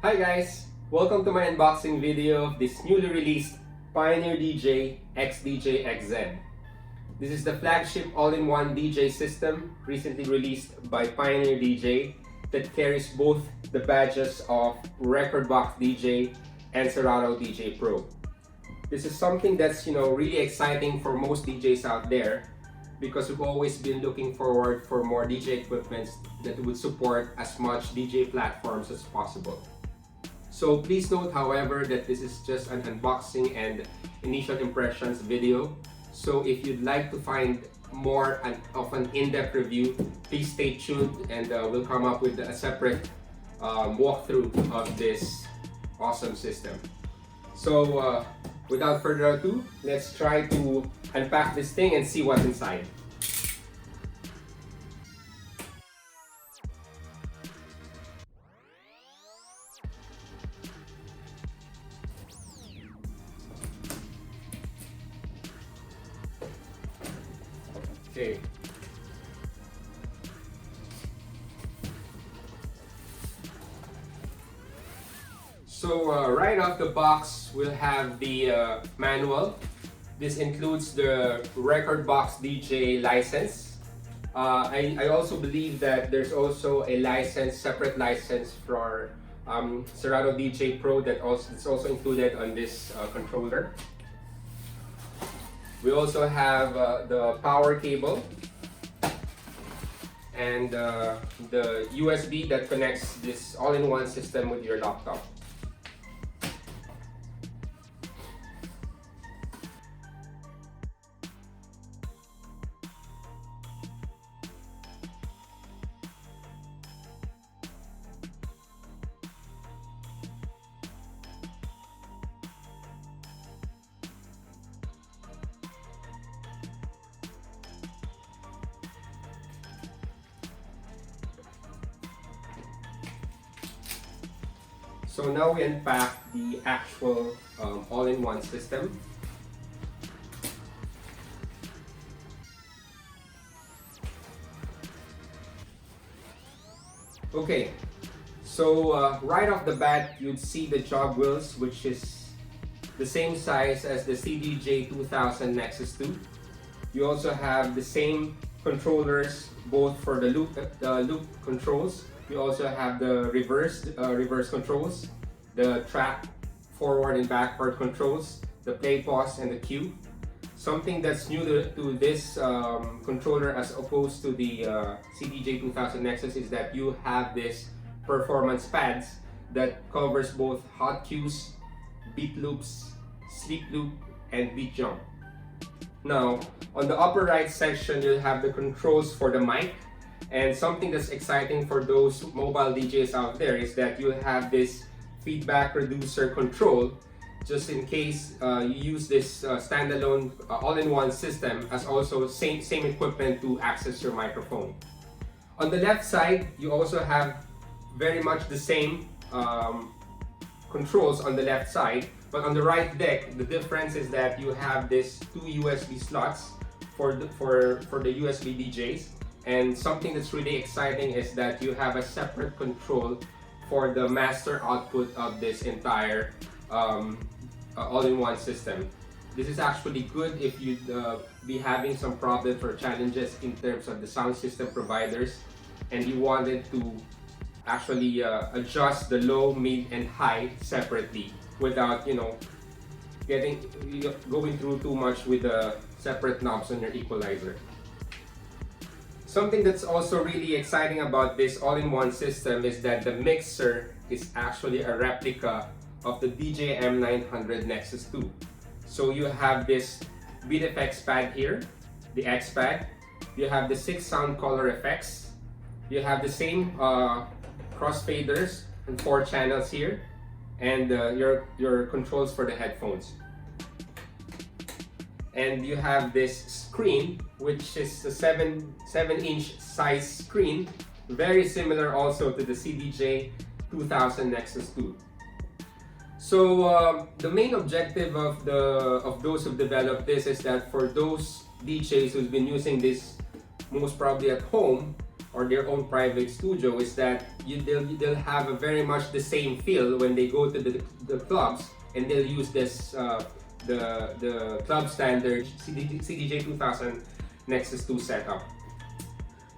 Hi guys! Welcome to my unboxing video of this newly released Pioneer DJ xdj-xz. This is the flagship all-in-one DJ system recently released by Pioneer DJ that carries both the badges of Rekordbox DJ and Serato DJ Pro. This is something that's really exciting for most DJs out there because we've always been looking forward for more DJ equipments that would support as much DJ platforms as possible. So please note, however, that this is just an unboxing and initial impressions video. So if you'd like to find more of an in-depth review, please stay tuned and we'll come up with a separate walkthrough of this awesome system. So without further ado, let's try to unpack this thing and see what's inside. Okay. So right off the box, we'll have the manual. This includes the Rekordbox DJ license. I also believe that there's also a separate license for Serato DJ Pro it's also included on this controller. We also have the power cable and the USB that connects this all-in-one system with your laptop. So now we unpack the actual all-in-one system. Okay, so right off the bat, you'd see the jog wheels, which is the same size as the xdj-2000 Nexus 2. You also have the same controllers, both for the loop controls. You also have the reverse controls, the track forward and backward controls, the play, pause, and the cue. Something that's new to this controller as opposed to the xdj-2000 Nexus is that you have this performance pads that covers both hot cues, beat loops, sleep loop, and beat jump. Now, on the upper right section, you'll have the controls for the mic. And something that's exciting for those mobile DJs out there is that you have this feedback reducer control just in case you use this standalone all-in-one system as also same equipment to access your microphone. On the left side, you also have very much the same controls on the left side, but on the right deck, the difference is that you have this two USB slots for the USB DJs. And something that's really exciting is that you have a separate control for the master output of this entire all-in-one system. This is actually good if you'd be having some problems or challenges in terms of the sound system providers and you wanted to actually adjust the low, mid, and high separately without going through too much with the separate knobs on your equalizer. Something that's also really exciting about this all-in-one system is that the mixer is actually a replica of the DJ M900 Nexus 2. So you have this beat effects pad here, the X pad. You have the 6 sound color effects. You have the same crossfaders and 4 channels here, and your controls for the headphones. And you have this screen, which is a 7-inch size screen, very similar also to the xdj-2000 Nexus 2. So the main objective of those who developed this is that for those DJs who've been using this most probably at home, or their own private studio is that they'll have a very much the same feel when they go to the clubs, and they'll use this the club standard CDJ-2000 Nexus 2 setup.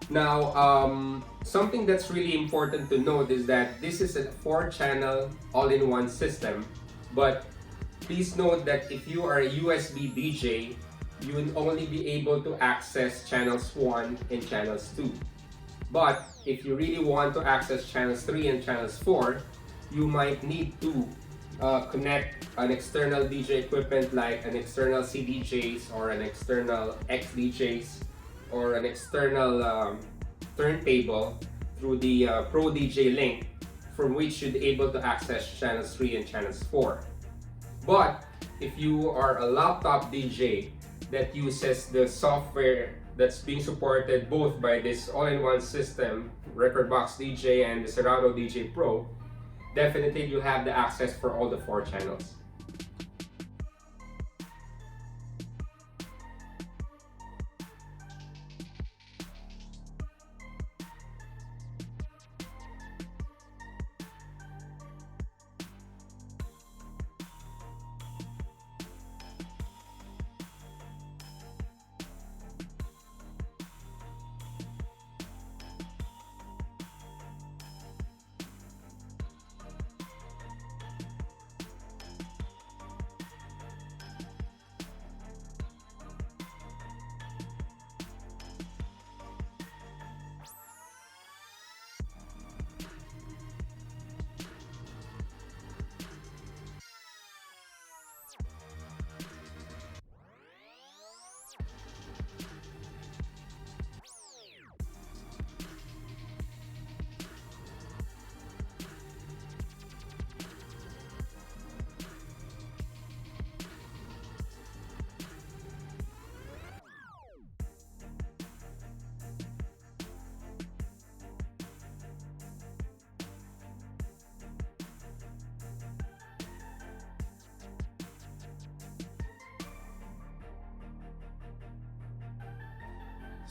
Now, something that's really important to note is that this is a 4-channel all-in-one system, but please note that if you are a USB DJ, you will only be able to access channels 1 and channels 2. But if you really want to access channels 3 and channels 4, you might need to connect an external DJ equipment like an external CDJs or an external xdjs or an external turntable through the Pro DJ link, from which you'd be able to access channels 3 and channels 4. But if you are a laptop DJ that uses the software that's being supported both by this all-in-one system, Rekordbox DJ and the Serato DJ Pro, definitely you have the access for all the 4 channels.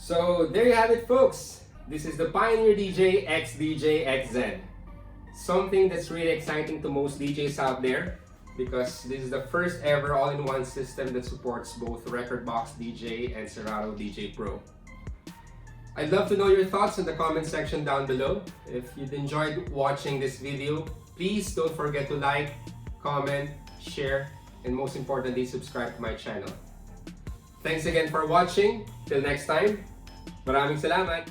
So there you have it, folks. This is the Pioneer DJ xdj-xz. Something that's really exciting to most DJs out there, because this is the first ever all-in-one system that supports both Rekordbox DJ and Serato DJ Pro. I'd love to know your thoughts in the comment section down below. If you've enjoyed watching this video, please don't forget to like, comment, share, and most importantly, subscribe to my channel. Thanks again for watching. Till next time, maraming salamat!